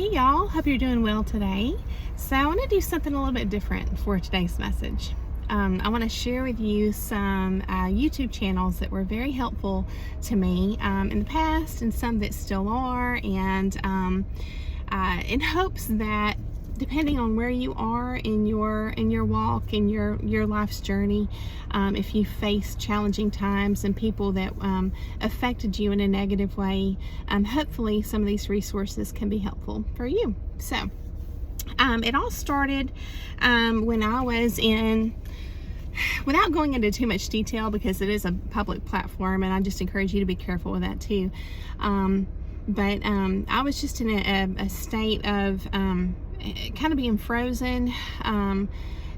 Hey y'all, hope you're doing well today. So I want to do something a little bit different for today's message. I want to share with you some YouTube channels that were very helpful to me in the past, and some that still are, and in hopes that depending on where you are in your walk, in your life's journey, if you face challenging times and people that affected you in a negative way, hopefully some of these resources can be helpful for you. So it all started when I was in, without going into too much detail because it is a public platform, and I just encourage you to be careful with that too. But I was just in a state of kind of being frozen,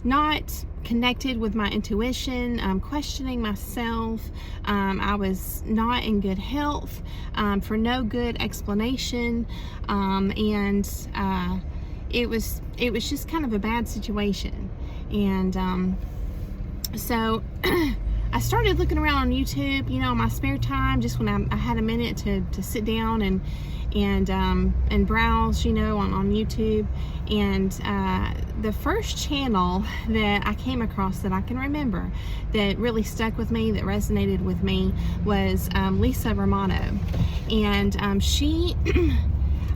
not connected with my intuition, questioning myself. I was not in good health for no good explanation, and it was just kind of a bad situation. And so I started looking around on YouTube, in my spare time, just when I had a minute to sit down and browse, on YouTube. And the first channel that I came across that I can remember that really stuck with me, that resonated with me, was Lisa Romano. And she,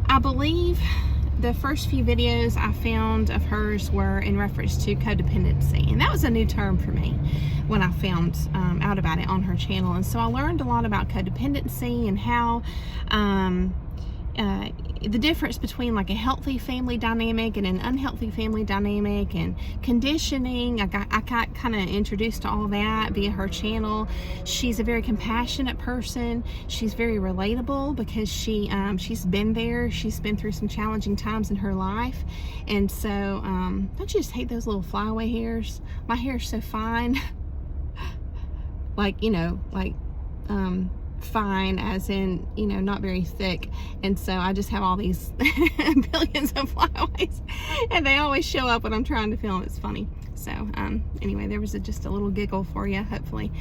I believe, the first few videos I found of hers were in reference to codependency, and that was a new term for me when I found out about it on her channel. And so I learned a lot about codependency and how the difference between like a healthy family dynamic and an unhealthy family dynamic, and conditioning. I got kind of introduced to all that via her channel. She's a very compassionate person. She's very relatable because she's been there. She's been through some challenging times in her life. And so don't you just hate those little flyaway hairs? My hair is so fine. Fine as in, not very thick. And so I just have all these billions of flyaways, and they always show up when I'm trying to film. It's funny. So anyway, there was just a little giggle for you, hopefully.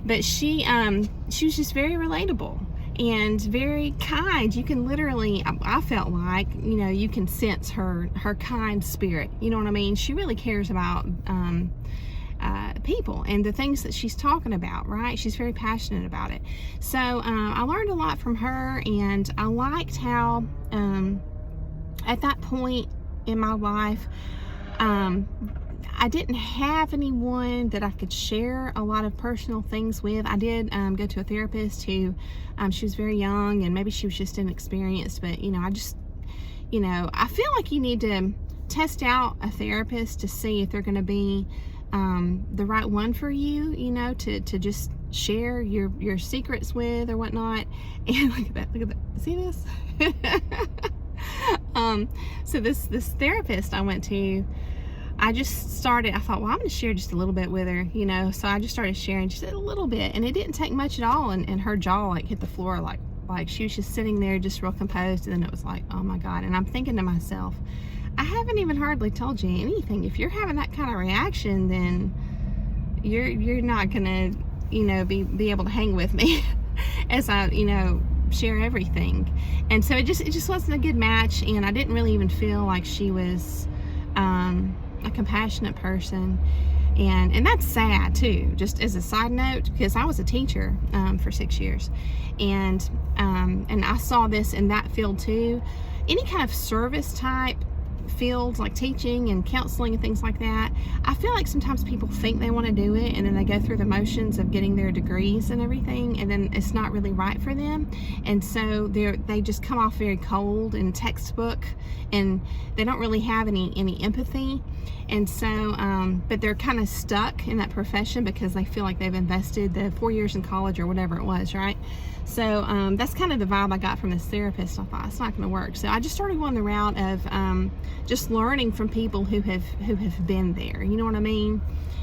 But she was just very relatable and very kind. You can literally, I felt like, you can sense her kind spirit. You know what I mean? She really cares about people and the things that she's talking about, right? She's very passionate about it. So I learned a lot from her, and I liked how at that point in my life I didn't have anyone that I could share a lot of personal things with. I did go to a therapist who she was very young, and maybe she was just inexperienced, but I feel like you need to test out a therapist to see if they're going to be the right one for you, to just share your secrets with or whatnot. And look at that, see this? So this therapist I went to, I thought, well, I'm going to share just a little bit with her, so I just started sharing just a little bit, and it didn't take much at all, and her jaw hit the floor, like she was just sitting there just real composed, and then it was like, oh my God. And I'm thinking to myself, I haven't even hardly told you anything. If you're having that kind of reaction, then you're not gonna, be able to hang with me as I, share everything. And so it just wasn't a good match, and I didn't really even feel like she was a compassionate person. And that's sad too, just as a side note, because I was a teacher for 6 years, and I saw this in that field too. Any kind of service type fields like teaching and counseling and things like that, I feel like sometimes people think they want to do it, and then they go through the motions of getting their degrees and everything, and then it's not really right for them, and so they just come off very cold and textbook, and they don't really have any empathy. And so but they're kind of stuck in that profession because they feel like they've invested the 4 years in college or whatever it was, right? So that's kind of the vibe I got from this therapist. I thought, it's not going to work. So I just started going the route of just learning from people who have been there, you know what I mean?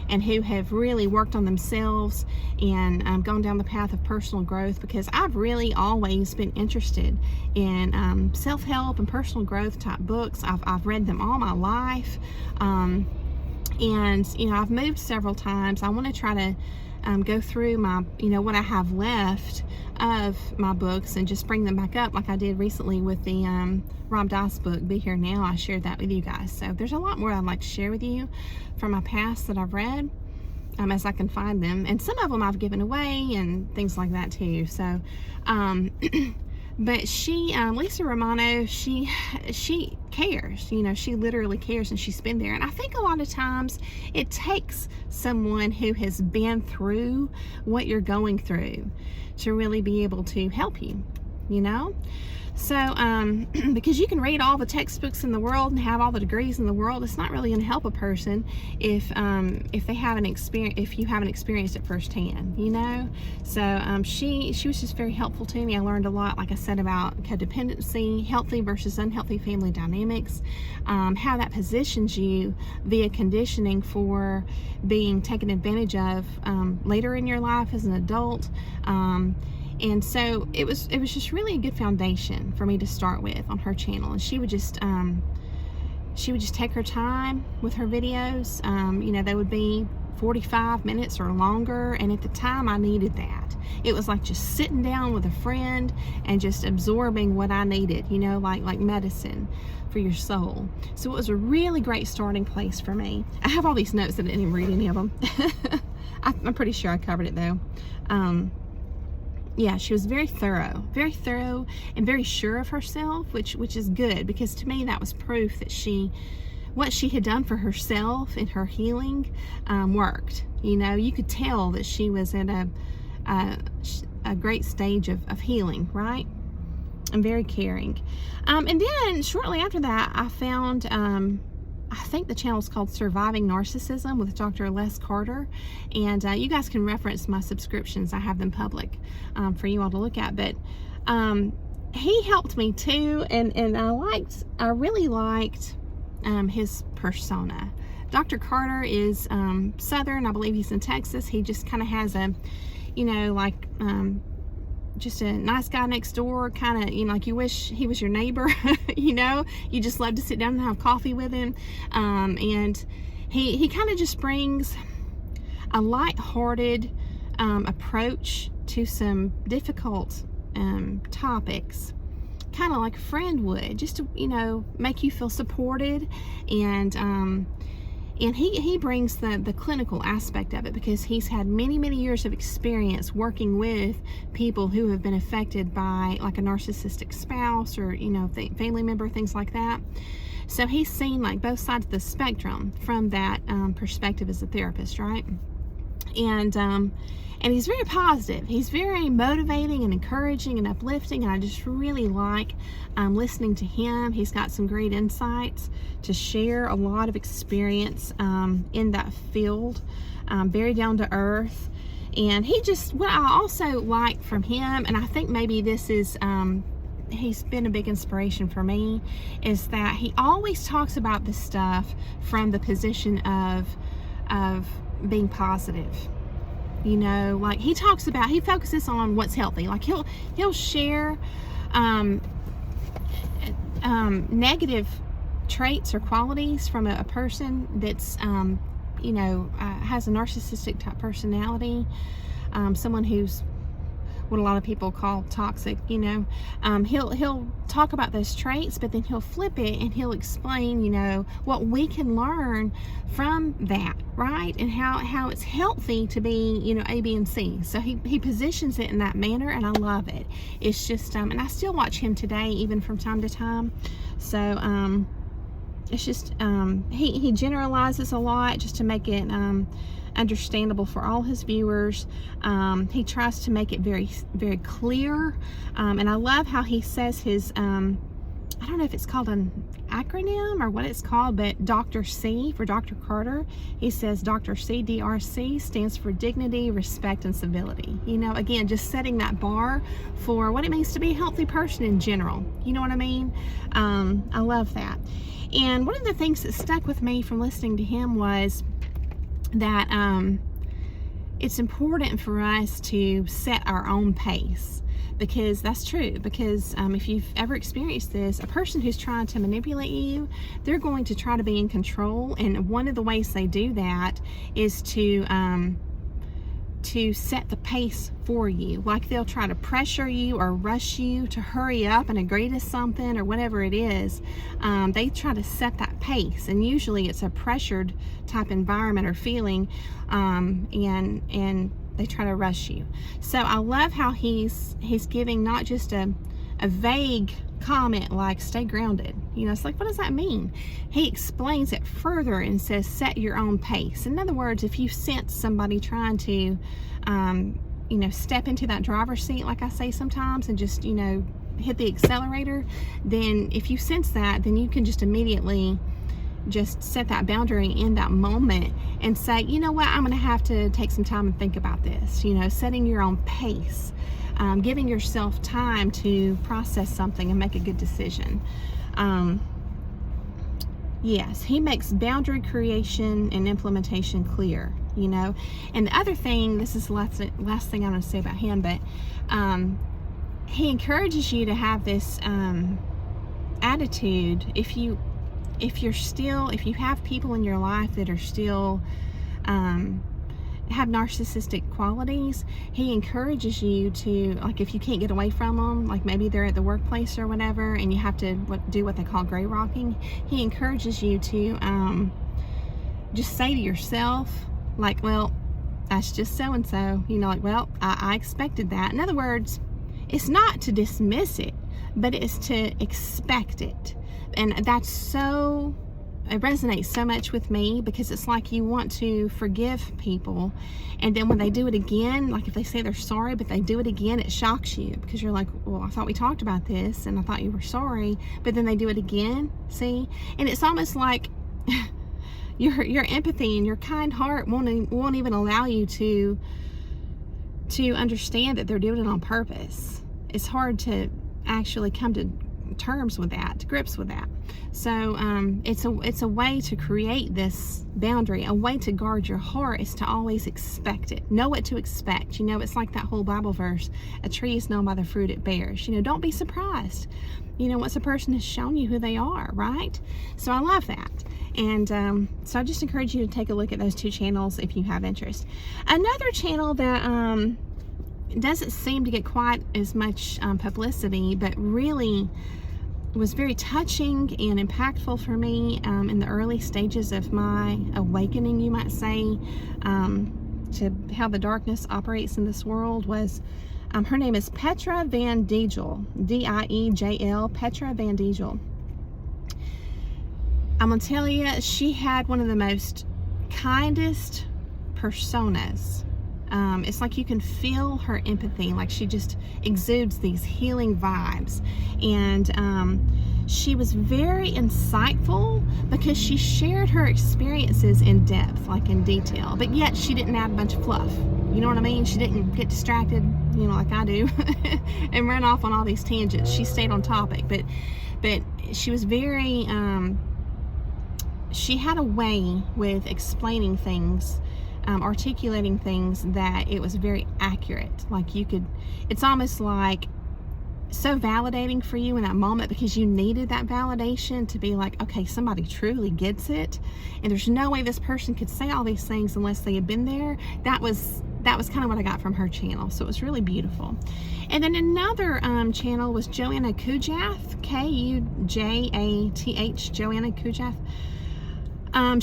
And who have really worked on themselves and gone down the path of personal growth, because I've really always been interested in self-help and personal growth type books. I've read them all my life, and I've moved several times. I want to try to go through my, what I have left of my books and just bring them back up, like I did recently with the Rob Dice book, Be Here Now. I shared that with you guys. So there's a lot more I'd like to share with you from my past that I've read, as I can find them. And some of them I've given away and things like that too. So, but she, Lisa Romano, she cares, you know, she literally cares, and she's been there. And I think a lot of times it takes someone who has been through what you're going through to really be able to help you, you know? So, because you can read all the textbooks in the world and have all the degrees in the world, it's not really going to help a person if they haven't if you haven't experienced it firsthand, you know. So, she was just very helpful to me. I learned a lot, like I said, about codependency, healthy versus unhealthy family dynamics, how that positions you via conditioning for being taken advantage of later in your life as an adult. And so it was just really a good foundation for me to start with on her channel. And she would just take her time with her videos. You know, they would be 45 minutes or longer. And at the time I needed that. It was like just sitting down with a friend and just absorbing what I needed, you know, like medicine for your soul. So it was a really great starting place for me. I have all these notes that I didn't even read any of them. I'm pretty sure I covered it though. Yeah, she was very thorough and very sure of herself, which is good, because to me that was proof that what she had done for herself in her healing worked. You know, you could tell that she was at a great stage of healing, right? And very caring. And then shortly after that, I found I think the channel is called Surviving Narcissism with Dr. Les Carter, and you guys can reference my subscriptions. I have them public for you all to look at. But he helped me too, and I really liked his persona. Dr. Carter is Southern. I believe he's in Texas. He just kind of has a, you know, like just a nice guy next door, kind of, you know, like you wish he was your neighbor. You know, you just love to sit down and have coffee with him. And he kind of just brings a lighthearted approach to some difficult topics, kind of like a friend would, just to, you know, make you feel supported. And he brings the clinical aspect of it, because he's had many years of experience working with people who have been affected by like a narcissistic spouse or, you know, family member, things like that. So he's seen like both sides of the spectrum from that perspective as a therapist, right? And he's very positive. He's very motivating and encouraging and uplifting, and I just really like listening to him. He's got some great insights to share, a lot of experience in that field, very down to earth. And what I also like from him, and I think maybe this is he's been a big inspiration for me, is that he always talks about this stuff from the position of being positive. You know, like he focuses on what's healthy. Like he'll share negative traits or qualities from a person that's you know, has a narcissistic type personality, someone who's what a lot of people call toxic, you know. He'll talk about those traits, but then he'll flip it and he'll explain, you know, what we can learn from that, right? And how it's healthy to be, you know, A, B, and C. So he positions it in that manner, and I love it. It's just, and I still watch him today, even from time to time. So, it's just, he generalizes a lot just to make it, understandable for all his viewers. He tries to make it very, very clear, and I love how he says his I don't know if it's called an acronym or what it's called, but Dr. C for Dr. Carter, he says Dr. C, DRC, stands for dignity, respect, and civility. You know, again, just setting that bar for what it means to be a healthy person in general. You know what I mean? I love that. And one of the things that stuck with me from listening to him was that it's important for us to set our own pace, because that's true. Because if you've ever experienced this, a person who's trying to manipulate you, they're going to try to be in control, and one of the ways they do that is to to set the pace for you. Like they'll try to pressure you or rush you to hurry up and agree to something or whatever it is. They try to set that pace, and usually it's a pressured type environment or feeling, and they try to rush you. So I love how he's giving not just a vague comment like stay grounded. You know, it's like, what does that mean? He explains it further and says set your own pace. In other words, if you sense somebody trying to you know, step into that driver's seat, like I say sometimes, and just, you know, hit the accelerator, then if you sense that, then you can just immediately just set that boundary in that moment and say, you know what, I'm going to have to take some time and think about this. You know, setting your own pace, giving yourself time to process something and make a good decision. Yes, he makes boundary creation and implementation clear, you know. And the other thing, this is the last thing I'm going to say about him, but he encourages you to have this attitude. If you have people in your life that are still have narcissistic qualities, he encourages you to, like, if you can't get away from them, like maybe they're at the workplace or whatever, and you have to do what they call gray rocking, he encourages you to just say to yourself, like, well, that's just so-and-so, you know, like, well, I expected that. In other words, it's not to dismiss it, but it's to expect it. And that's so, it resonates so much with me, because it's like you want to forgive people, and then when they do it again, like if they say they're sorry but they do it again, it shocks you, because you're like, well, I thought we talked about this and I thought you were sorry, but then they do it again. See? And it's almost like your empathy and your kind heart won't even allow you to understand that they're doing it on purpose. It's hard to actually come to terms with that, to grips with that. So it's a way to create this boundary. A way to guard your heart is to always expect it. Know what to expect. You know, it's like that whole Bible verse, a tree is known by the fruit it bears. You know, don't be surprised, you know, once a person has shown you who they are, right? So I love that. And so I just encourage you to take a look at those two channels if you have interest. Another channel that doesn't seem to get quite as much publicity, but really was very touching and impactful for me in the early stages of my awakening, you might say, to how the darkness operates in this world, was her name is Petra Van Dijl, D-I-E-J-L, Petra Van Dijl. I'm gonna tell you, she had one of the most kindest personas. It's like you can feel her empathy, like she just exudes these healing vibes. And she was very insightful because she shared her experiences in depth, like in detail, but yet she didn't add a bunch of fluff. You know what I mean? She didn't get distracted, you know, like I do, and run off on all these tangents. She stayed on topic, but she was very, she had a way with explaining things, articulating things, that it was very accurate. Like you could, it's almost like so validating for you in that moment, because you needed that validation to be like, okay, somebody truly gets it, and there's no way this person could say all these things unless they had been there. That was kind of what I got from her channel. So it was really beautiful. And then another channel was Joanna Kujath, K-U-J-A-T-H, Joanna Kujath.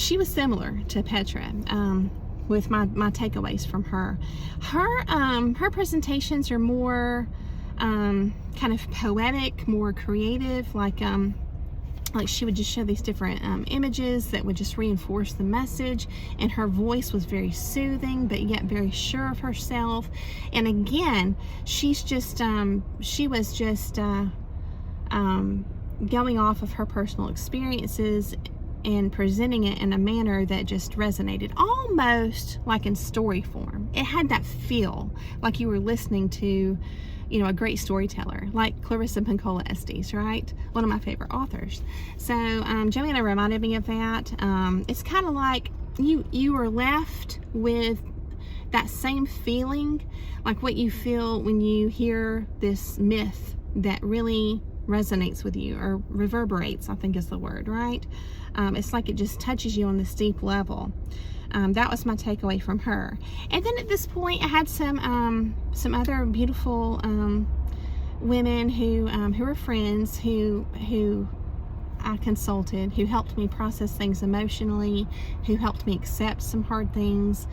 She was similar to Petra, with my takeaways from her. Her presentations are more kind of poetic, more creative, like she would just show these different images that would just reinforce the message, and her voice was very soothing but yet very sure of herself. And again, she was just going off of her personal experiences and presenting it in a manner that just resonated, almost like in story form. It had that feel like you were listening to, you know, a great storyteller, like Clarissa Pinkola Estes, right? One of my favorite authors. So Joanna reminded me of that. It's kind of like you were left with that same feeling, like what you feel when you hear this myth that really resonates with you, or reverberates, I think is the word, right? It's like it just touches you on this deep level. That was my takeaway from her. And then at this point, I had some other beautiful women who were friends who I consulted, who helped me process things emotionally, who helped me accept some hard things,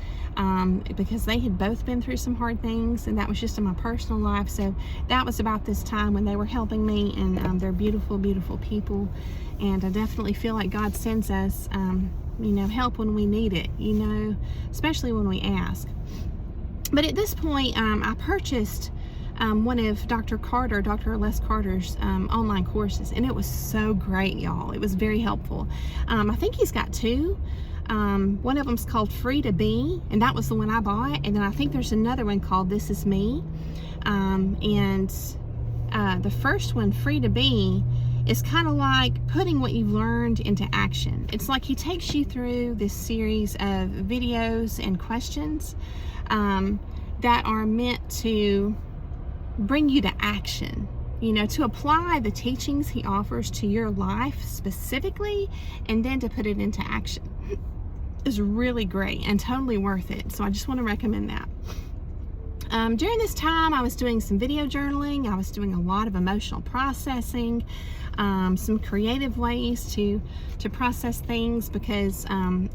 because they had both been through some hard things, and that was just in my personal life. So that was about this time when they were helping me, and they're beautiful, beautiful people. And I definitely feel like God sends us, help when we need it, especially when we ask. But at this point, I purchased one of Dr. Les Carter's online courses, and it was so great, y'all. It was very helpful. I think he's got two. One of them's called Free to Be, and that was the one I bought. And then I think there's another one called This Is Me. The first one, Free to Be, is kind of like putting what you've learned into action. It's like he takes you through this series of videos and questions that are meant to bring you to action, to apply the teachings he offers to your life specifically, and then to put it into action. Is really great and totally worth it. So I just want to recommend that. During this time, I was doing some video journaling. I was doing a lot of emotional processing, some creative ways to process things, because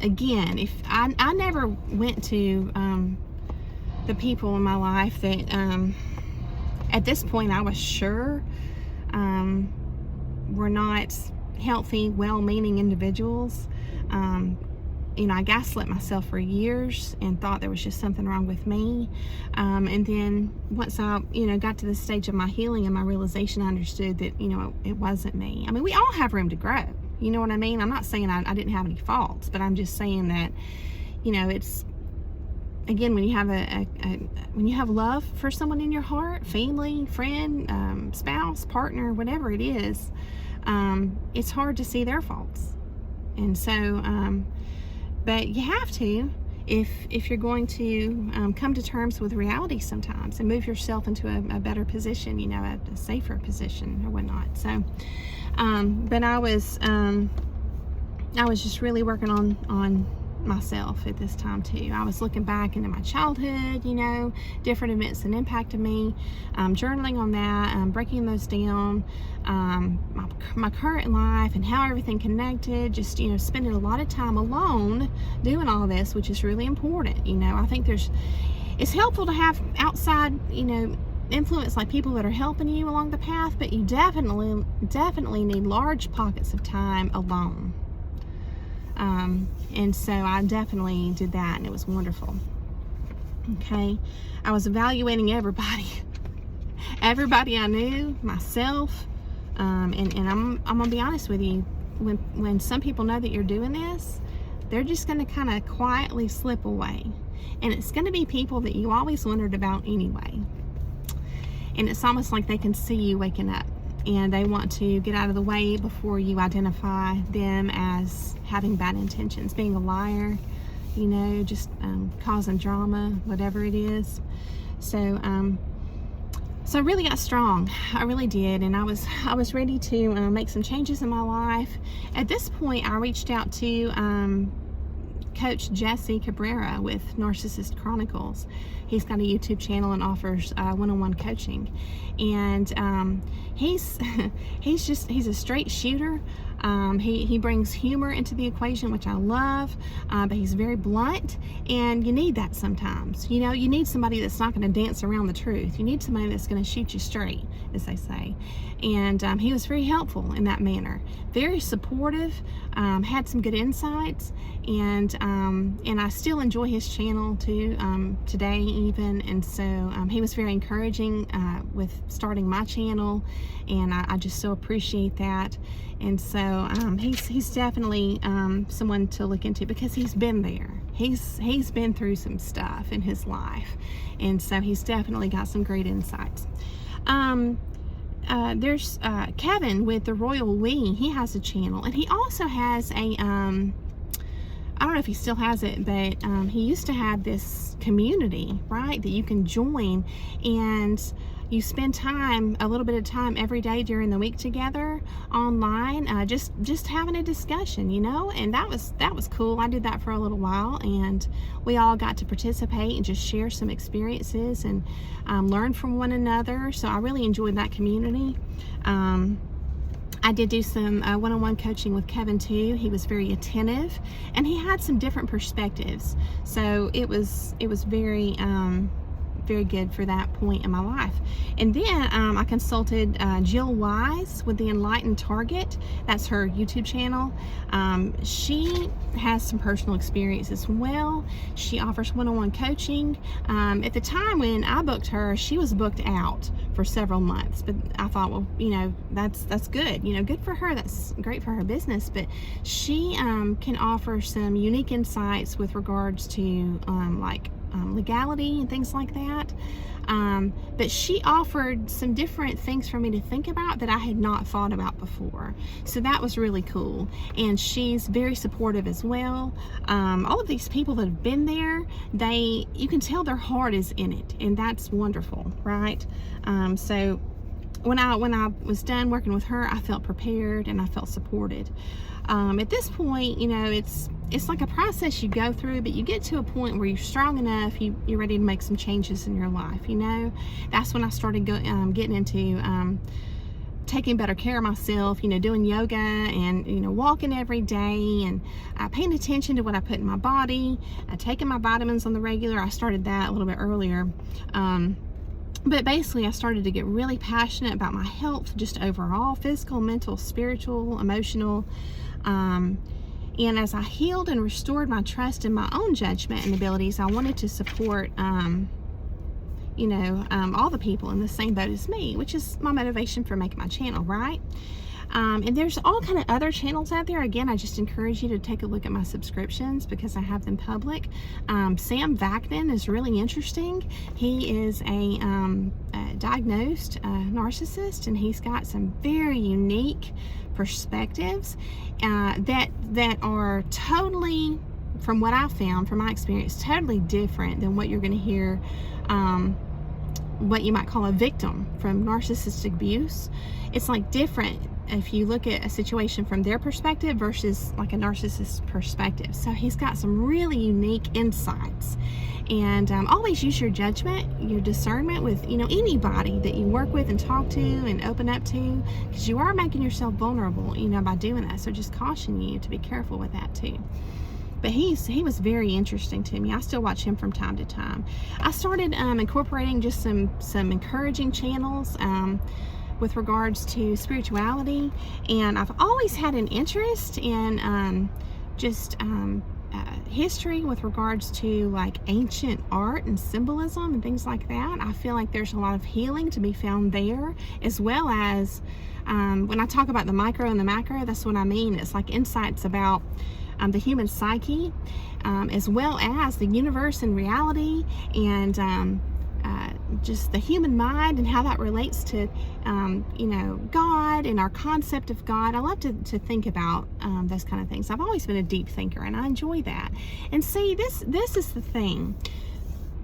again, if I never went to the people in my life that at this point I was sure were not healthy, well-meaning individuals. I gaslit myself for years and thought there was just something wrong with me. And then once I, got to the stage of my healing and my realization, I understood that, it wasn't me. I mean, we all have room to grow. You know what I mean? I'm not saying I didn't have any faults, but I'm just saying that, it's, again, when you have when you have love for someone in your heart, family, friend, spouse, partner, whatever it is, it's hard to see their faults. And so, but you have to, if you're going to come to terms with reality sometimes and move yourself into a better position, a safer position or whatnot. So, but I was just really working on myself at this time too. I was looking back into my childhood, different events that impacted me, journaling on that, breaking those down, my current life and how everything connected, just, spending a lot of time alone doing all this, which is really important. I think it's helpful to have outside, influence, like people that are helping you along the path, but you definitely need large pockets of time alone. And so I definitely did that, and it was wonderful. Okay. I was evaluating everybody I knew, myself. And I'm going to be honest with you. When some people know that you're doing this, they're just going to kind of quietly slip away. And it's going to be people that you always wondered about anyway. And it's almost like they can see you waking up, and they want to get out of the way before you identify them as having bad intentions, being a liar, just causing drama, whatever it is. So I really got strong. I really did, and I was ready to make some changes in my life. At this point, I reached out to Coach Jesse Cabrera with Narcissist Chronicles. He's got a YouTube channel and offers one-on-one coaching, and he's a straight shooter. He brings humor into the equation, which I love, but he's very blunt, and you need that sometimes. You need somebody that's not going to dance around the truth. You need somebody that's going to shoot you straight, as they say. And he was very helpful in that manner, very supportive, had some good insights, and I still enjoy his channel too, today even. And so he was very encouraging with starting my channel, and I just so appreciate that. And so he's definitely someone to look into, because he's been there. He's been through some stuff in his life, and so he's definitely got some great insights. There's Kevin with the Royal We. He has a channel, and he also has a I don't know if he still has it, but he used to have this community, right, that you can join, and you spend time, a little bit of time every day during the week together online, just having a discussion, you know, and that was cool. I did that for a little while, and we all got to participate and just share some experiences and learn from one another. So I really enjoyed that community. I did do some one-on-one coaching with Kevin too. He was very attentive, and he had some different perspectives. So it was very very good for that point in my life. And then I consulted Jill Wise with the Enlightened Target. That's her YouTube channel. She has some personal experience as well. She offers one-on-one coaching. At the time when I booked her, she was booked out for several months, but I thought, well, you know, that's good, you know, good for her. That's great for her business. But she can offer some unique insights with regards to legality and things like that. But she offered some different things for me to think about that I had not thought about before. So that was really cool. And she's very supportive as well. All of these people that have been there, you can tell their heart is in it, and that's wonderful, right? So when I was done working with her, I felt prepared and I felt supported. At this point, you know, it's like a process you go through, but you get to a point where you're strong enough, you're ready to make some changes in your life, you know. That's when I started getting into taking better care of myself, you know, doing yoga and, you know, walking every day, and paying attention to what I put in my body, taking my vitamins on the regular. I started that a little bit earlier. But basically, I started to get really passionate about my health, just overall, physical, mental, spiritual, emotional. And as I healed and restored my trust in my own judgment and abilities, I wanted to support, you know, all the people in the same boat as me, which is my motivation for making my channel, right? And there's all kind of other channels out there. Again, I just encourage you to take a look at my subscriptions because I have them public. Sam Vaknin is really interesting. He is a diagnosed narcissist, and he's got some very unique perspectives that are totally, from what I found, from my experience, totally different than what you're going to hear, what you might call a victim from narcissistic abuse. It's like different if you look at a situation from their perspective versus like a narcissist's perspective. So he's got some really unique insights. And always use your judgment, your discernment with, you know, anybody that you work with and talk to and open up to, because you are making yourself vulnerable, you know, by doing that. So just caution you to be careful with that too. But he was very interesting to me. I still watch him from time to time. I started incorporating just some encouraging channels with regards to spirituality, and I've always had an interest in history with regards to like ancient art and symbolism and things like that. I feel like there's a lot of healing to be found there, as well as when I talk about the micro and the macro, that's what I mean. It's like insights about the human psyche, as well as the universe and reality, and just the human mind and how that relates to you know, God and our concept of God. I love to think about those kind of things. I've always been a deep thinker, and I enjoy that. And see, this is the thing,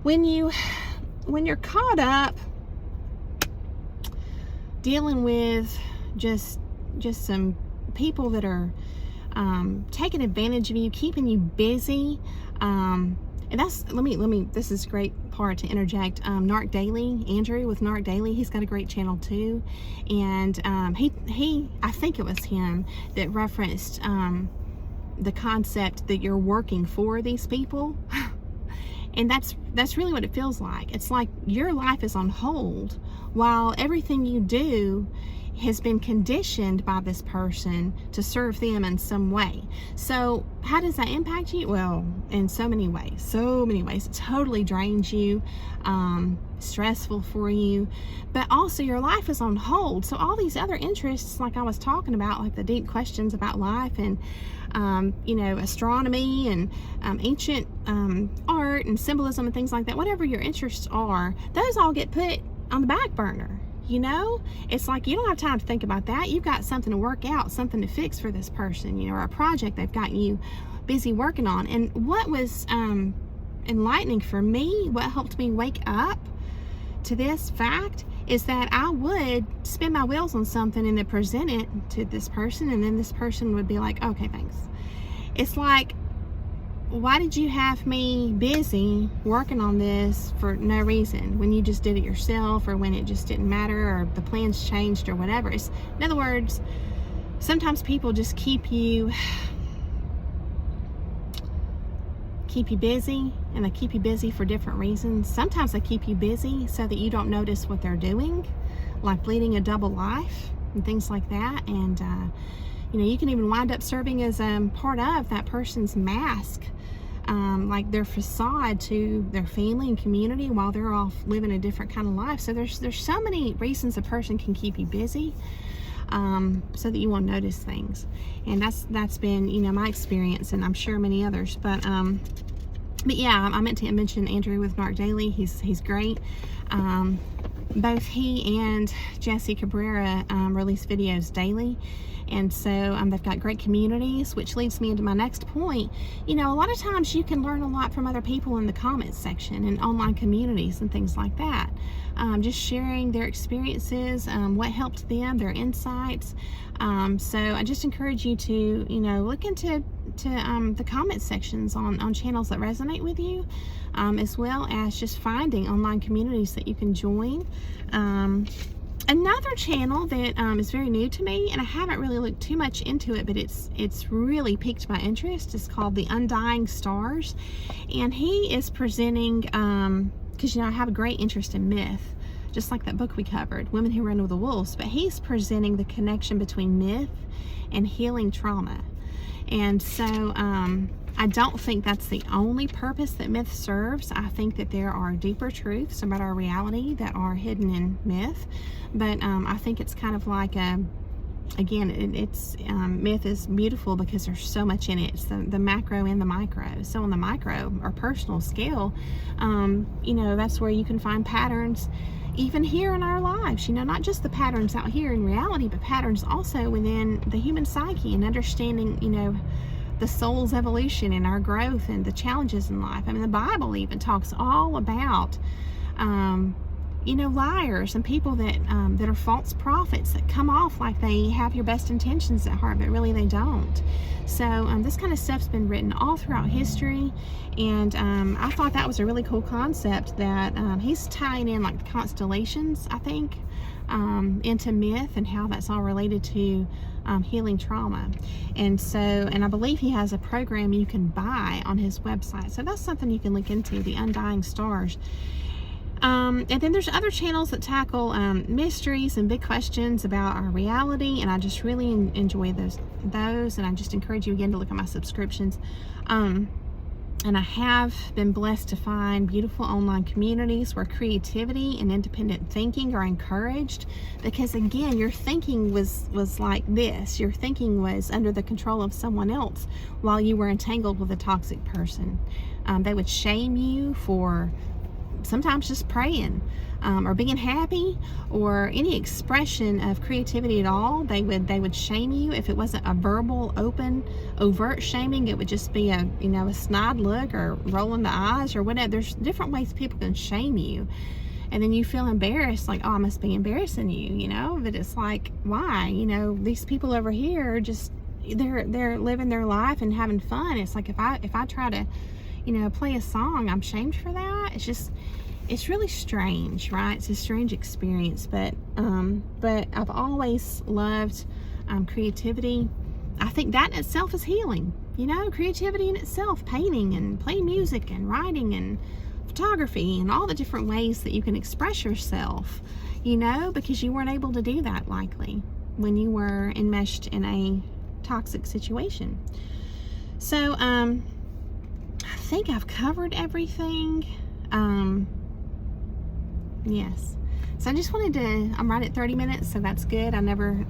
when you're caught up dealing with just some people that are taking advantage of you, keeping you busy, and that's, this is a great part to interject. Narc Daily, Andrew with Narc Daily, he's got a great channel too. And he I think it was him that referenced the concept that you're working for these people. And that's really what it feels like. It's like your life is on hold while everything you do has been conditioned by this person to serve them in some way. So how does that impact you? Well, in so many ways. It totally drains you, stressful for you, but also your life is on hold. So all these other interests, like I was talking about, like the deep questions about life and you know, astronomy and ancient art and symbolism and things like that, whatever your interests are, those all get put on the back burner. You know, it's like you don't have time to think about that. You've got something to work out, something to fix for this person, you know, or a project they've got you busy working on. And what was enlightening for me, what helped me wake up to this fact, is that I would spin my wheels on something and then present it to this person, and then this person would be like, okay, thanks. It's like, why did you have me busy working on this for no reason when you just did it yourself, or when it just didn't matter, or the plans changed, or whatever? In other words, sometimes people just keep you busy, and they keep you busy for different reasons. Sometimes they keep you busy so that you don't notice what they're doing, like leading a double life and things like that. And you can even wind up serving as part of that person's mask, like their facade to their family and community while they're off living a different kind of life. So there's so many reasons a person can keep you busy, so that you won't notice things. And that's been my experience, and I'm sure many others. But yeah, I meant to mention Andrew with Narc Daily. He's great. Both he and Jesse Cabrera release videos daily, and so they've got great communities, which leads me into my next point. A lot of times you can learn a lot from other people in the comments section and online communities and things like that. Just sharing their experiences, what helped them, their insights. So I just encourage you to look into the comment sections on channels that resonate with you, as well as just finding online communities that you can join. Another channel that is very new to me, and I haven't really looked too much into it, but it's really piqued my interest, is called The Undying Stars. And he is presenting, because I have a great interest in myth, just like that book we covered, Women Who Run with the Wolves. But he's presenting the connection between myth and healing trauma. And so I don't think that's the only purpose that myth serves. I think that there are deeper truths about our reality that are hidden in myth. But I think it's kind of like myth is beautiful because there's so much in it. It's the macro and the micro. So on the micro or personal scale, that's where you can find patterns even here in our lives, not just the patterns out here in reality, but patterns also within the human psyche, and understanding, the soul's evolution and our growth and the challenges in life. I mean, the Bible even talks all about, liars and people that are false prophets that come off like they have your best intentions at heart, but really they don't. So this kind of stuff's been written all throughout history, and I thought that was a really cool concept that he's tying in, like the constellations, I think, into myth and how that's all related to healing trauma. And I believe he has a program you can buy on his website. So that's something you can look into, The Undying Stars. And then there's other channels that tackle mysteries and big questions about our reality, and I just really enjoy those, and I just encourage you again to look at my subscriptions. And I have been blessed to find beautiful online communities where creativity and independent thinking are encouraged, because again, your thinking was like this. Your thinking was under the control of someone else while you were entangled with a toxic person. They would shame you for sometimes just praying, or being happy, or any expression of creativity at all. They would shame you. If it wasn't a verbal, open, overt shaming, it would just be a snide look or rolling the eyes or whatever. There's different ways people can shame you, and then you feel embarrassed, like, oh, I must be embarrassing you, but it's like, why? These people over here are just they're living their life and having fun. It's like if I try to play a song, I'm shamed for that. It's really strange, right? It's a strange experience, but I've always loved creativity. I think that in itself is healing, creativity in itself, painting and playing music and writing and photography and all the different ways that you can express yourself, because you weren't able to do that likely when you were enmeshed in a toxic situation. So I think I've covered everything. Yes. So I just wanted to, I'm right at 30 minutes, so that's good. I never,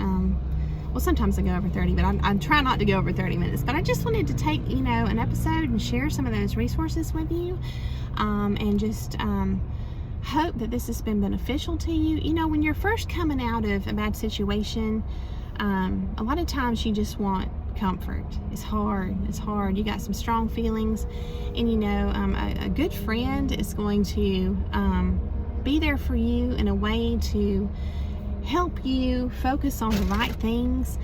well, sometimes I go over 30, but I try not to go over 30 minutes. But I just wanted to take, an episode and share some of those resources with you, and just hope that this has been beneficial to you. When you're first coming out of a bad situation, a lot of times you just want comfort. It's hard. You got some strong feelings, and a good friend is going to be there for you in a way to help you focus on the right things,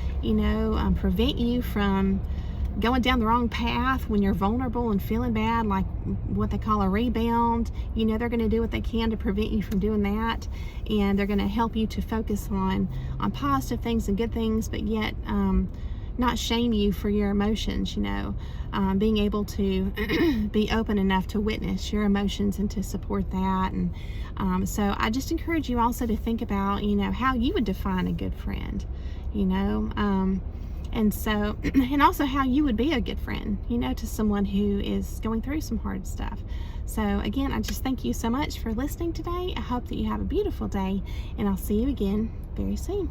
prevent you from going down the wrong path when you're vulnerable and feeling bad, like what they call a rebound. They're going to do what they can to prevent you from doing that, and they're going to help you to focus on positive things and good things, but yet not shame you for your emotions. Being able to be open enough to witness your emotions and to support that. And so I just encourage you also to think about how you would define a good friend, and so, and also how you would be a good friend, to someone who is going through some hard stuff. So again, I just thank you so much for listening today. I hope that you have a beautiful day, and I'll see you again very soon.